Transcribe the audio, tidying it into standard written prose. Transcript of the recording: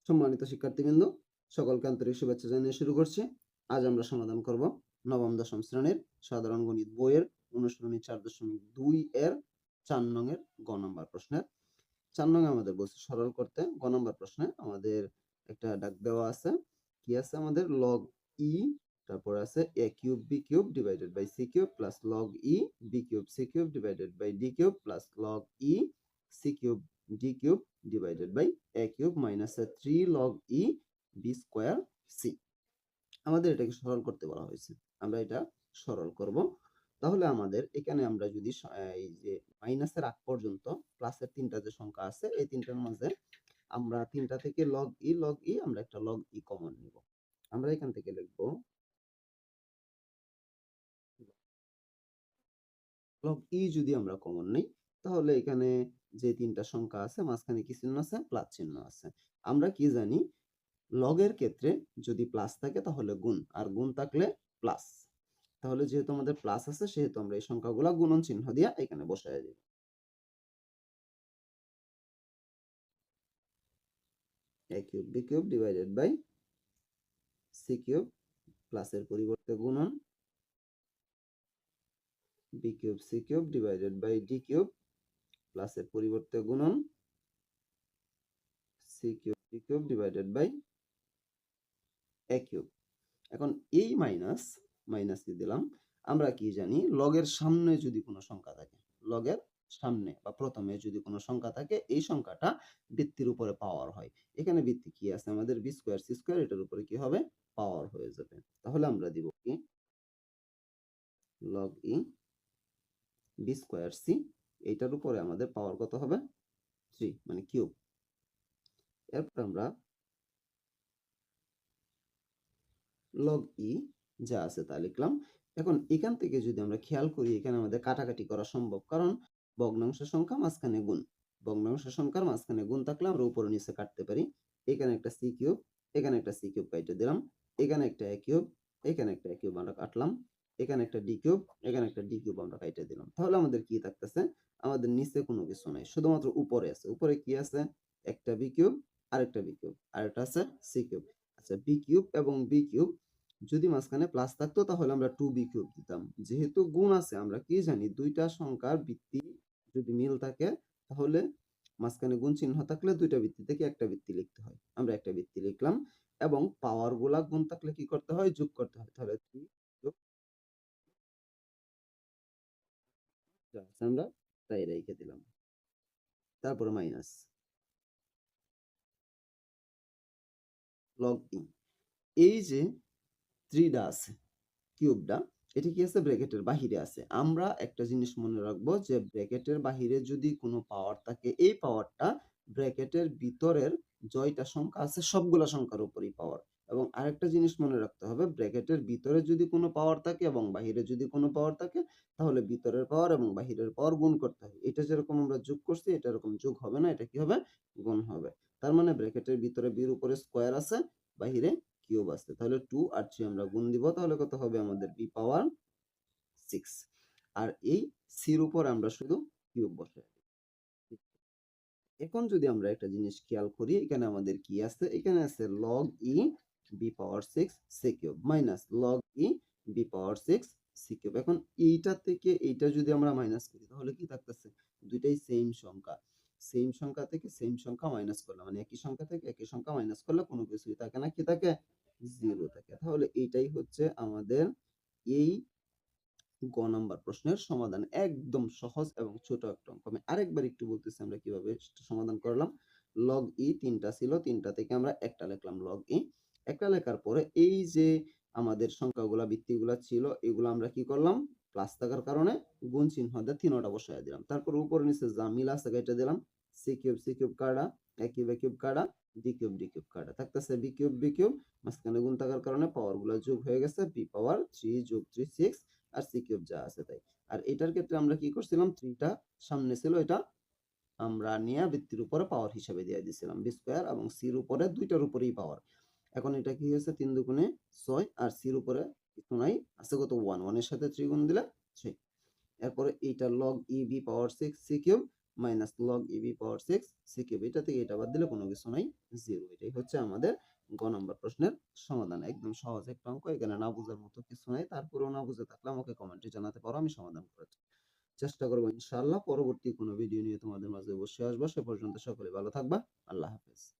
সম্মানিত শিক্ষার্থীবৃন্দ, সকলকে আন্তরিক শুভেচ্ছা জানিয়ে শুরু করছি। আজ আমরা সমাধান করব নবম দশম শ্রেণীর সাধারণ গণিত বইয়ের অনুশীলনী 4.2 এর 4 নং এর গ নম্বর প্রশ্নের। 4 নং আমাদের বলছে সরল করতে। গ নম্বর প্রশ্নে আমাদের একটা ডাক দেওয়া আছে। কি আছে আমাদের? log e, তারপর আছে a cube b cube divided by c cube plus log e b cube c cube divided by d cube plus log e c cube d cube divided by a cube minus 3 log e b square c। আমাদের এটাকে সরল করতে বলা হয়েছে। আমরা এটা সরল করব। তাহলে আমাদের এখানে আমরা যদি এই যে মাইনাসের আগ পর্যন্ত প্লাসের তিনটা যে সংখ্যা আছে, এই তিনটার মাঝে আমরা তিনটা থেকে log e আমরা একটা log e কমন নিব। আমরা এখান থেকে লিখব log e যদি আমরা কমন নেই, তাহলে এখানে যে তিনটা সংখ্যা আছে মাঝখানে কি চিহ্ন আছে? প্লাস চিহ্ন আছে। আমরা কি জানি? লগ এর ক্ষেত্রে যদি প্লাস থাকে তাহলে গুণ, আর গুণ থাকলে প্লাস। তাহলে যেহেতু আমাদের প্লাস আছে, সেহেতু আমরা এই সংখ্যাগুলো গুণন চিহ্ন দিয়ে এখানে বসায় দিই। a cube b cube divided by c cube প্লাসের পরিবর্তে গুণন b cube c cube divided by d cube প্লাসের পরিবর্তে গুণন c cube d cube divided by a cube. এখন এই মাইনাস মাইনাস দিয়ে দিলাম। আমরা কি জানি? লগের সামনে যদি কোনো সংখ্যা থাকে, লগের সামনে বা প্রথমে যদি কোনো সংখ্যা থাকে, এই সংখ্যাটা বৃত্তির উপরে পাওয়ার হয়। এখানে বৃত্তি কি আছে আমাদের? বি স্কয়ার সি স্কয়ার, এটার উপরে কি হবে? পাওয়ার হয়ে যাবে। তাহলে আমরা দিব কি? লগ ই বি স্কয়ার সি, এইটার উপরে আমাদের পাওয়ার কত হবে? 3, মানে কিউব। এরপর আমরা লগ ই যা আছে তা লিখলাম। এখন এখান থেকে যদি আমরা খেয়াল করি, এখানে আমাদের কাটাকাটি করা সম্ভব, কারণ ভগ্নাংশের সংখ্যা মাঝখানে গুণ। ভগ্নাংশের সংখ্যার মাঝখানে গুণ থাকলে আমরা উপরে নিচে কাটতে পারি। এখানে একটা সি কিউব, এখানে একটা সি কিউব কেটে দিলাম, এখানে একটা এ কিউব, এখানে একটা এ কিউব আমরা কাটলাম, এখানে একটা ডি কিউব, এখানে একটা ডি কিউব আমরা কেটে দিলাম। তাহলে আমাদের কি থাকতেছে? আমাদের নিচে কোনো কিছু নাই, শুধুমাত্র উপরে আছে। উপরে কি আছে? একটা বি কিউব, আরেকটা বি কিউব, আরেকটা আছে সি কিউব। আচ্ছা, বি কিউব এবং বি কিউব যদি মাঝখানে প্লাস থাকতো তাহলে আমরা 2b কিউব দিতাম। যেহেতু গুণ আছে, আমরা কি জানি? দুইটা সংখ্যার বৃত্তি যদি মিল থাকে, তাহলে মাঝখানে গুণ চিহ্ন থাকলে দুইটা বৃত্তি থেকে একটা বৃত্তি লিখতে হয়। আমরা একটা বৃত্তি লিখলাম, এবং পাওয়ার গুলা গুণ থাকলে কি করতে হয়? যোগ করতে হয়। তাহলে 3 যোগ আমরা তাই রেখে দিলাম। তারপরে মাইনাস লগ ই, এই যে 3টা আছে কিউবটা, এটি কি আছে? ব্র্যাকেটের বাহিরে আছে। আমরা একটা জিনিস মনে রাখবো যে ব্র্যাকেটের বাহিরে যদি কোনো পাওয়ার থাকে, এই পাওয়ারটা ব্র্যাকেটের ভিতরের জয়টা সংখ্যা আছে সবগুলা সংখ্যার উপরই পাওয়ার। এবং আরেকটা জিনিস মনে রাখতে হবে, ব্র্যাকেটের ভিতরে যদি কোনো পাওয়ার থাকে এবং বাহিরে যদি কোনো পাওয়ার থাকে, তাহলে ভিতরের পাওয়ার এবং বাহিরের পাওয়ার গুণ করতে হবে। এটা যেরকম আমরা যোগ করছি, এটা এরকম যোগ হবে না, এটা কি হবে? গুণ হবে। তার মানে ব্র্যাকেটের ভিতরে বির উপরে স্কয়ার আছে, বাহিরে কিউব আছে। তাহলে 2 আর 3 আমরা গুণ দিব, তাহলে কত হবে আমাদের? B power 6। আর এই সির উপর আমরা শুধু কিউব বসাই। এখন যদি আমরা একটা জিনিস খেয়াল করি, এখানে আমাদের কি আছে? এখানে আছে log e B power 6 C cube minus log e B power 6 C cube. এখন এইটা থেকে এইটা যদি আমরা মাইনাস করি, তাহলে কি থাকতেছে? দুইটাই সেম সংখ্যা। সেম সংখ্যা থেকে সেম সংখ্যা মাইনাস করলে, মানে একই সংখ্যা থেকে একই সংখ্যা মাইনাস করলে কোনো কিছুই থাকে না, কি থাকে? 0 থাকে। তাহলে এইটাই হচ্ছে আমাদের এই গ নাম্বার প্রশ্নের সমাধান। একদম সহজ এবং ছোট একটা অঙ্ক। আমি আরেকবার একটু বলতেছি আমরা কিভাবে সমাধান করলাম। লগ ই তিনটা ছিল, তিনটা থেকে আমরা একটা লিখলাম লগ ই। একটা লেখার পরে এই যে আমাদের সংখ্যাগুলা বৃত্তিগুলা ছিল, এগুলো আমরা কি করলাম? প্লাস থাকার কারণে গুণ চিহ্ন দিয়ে তিনটা বসায় দিলাম। তারপর উপর নিচে যা মিল আছে কেটে দিলাম। সি কিউব কাটা, এ কিউব কাটা, ডি কিউব কাটা থাকতেছে বি কিউব। মাঝখানে গুণ থাকার কারণে পাওয়ার গুলা যোগ হয়ে গেছে, বি পাওয়ার 3 যোগ 3 6, আর সি কিউব যা আছে তাই। আর এটার ক্ষেত্রে আমরা কি করছিলাম? 3টা সামনে ছিল, এটা আমরা নিয়ে বৃত্তির উপরে পাওয়ার হিসাবে দিয়ে দিয়েছিলাম বি স্কয়ার, এবং সির উপরে দুইটার উপরেই পাওয়ার। এখন এটা কি হয়েছে? 3 দুগুণে 6, আর সির উপরে কিছু নাই, আছে কত? 1। 1 এর সাথে 3 গুণ দিলে 3। এরপরে এইটা লগ ই B power 6 C cube minus log ই বি পাওয়ার 6 সি কিউব। এটা থেকে এটা বাদ দিলে কোনো কিছু নাই, 0। এটাই হচ্ছে আমাদের গ নম্বর প্রশ্নের সমাধান। একদম সহজ একটা অঙ্ক, এখানে না বোঝার মতো কিছু নাই। তারপরেও না বুঝে থাকলে আমাকে কমেন্টে জানাতে পারো, আমি সমাধান করার চেষ্টা করবো ইনশাআল্লাহ। পরবর্তী কোনো ভিডিও নিয়ে তোমাদের মাঝে অবশ্যই আসবো। সে পর্যন্ত সকলে ভালো থাকবা। আল্লাহ হাফেজ।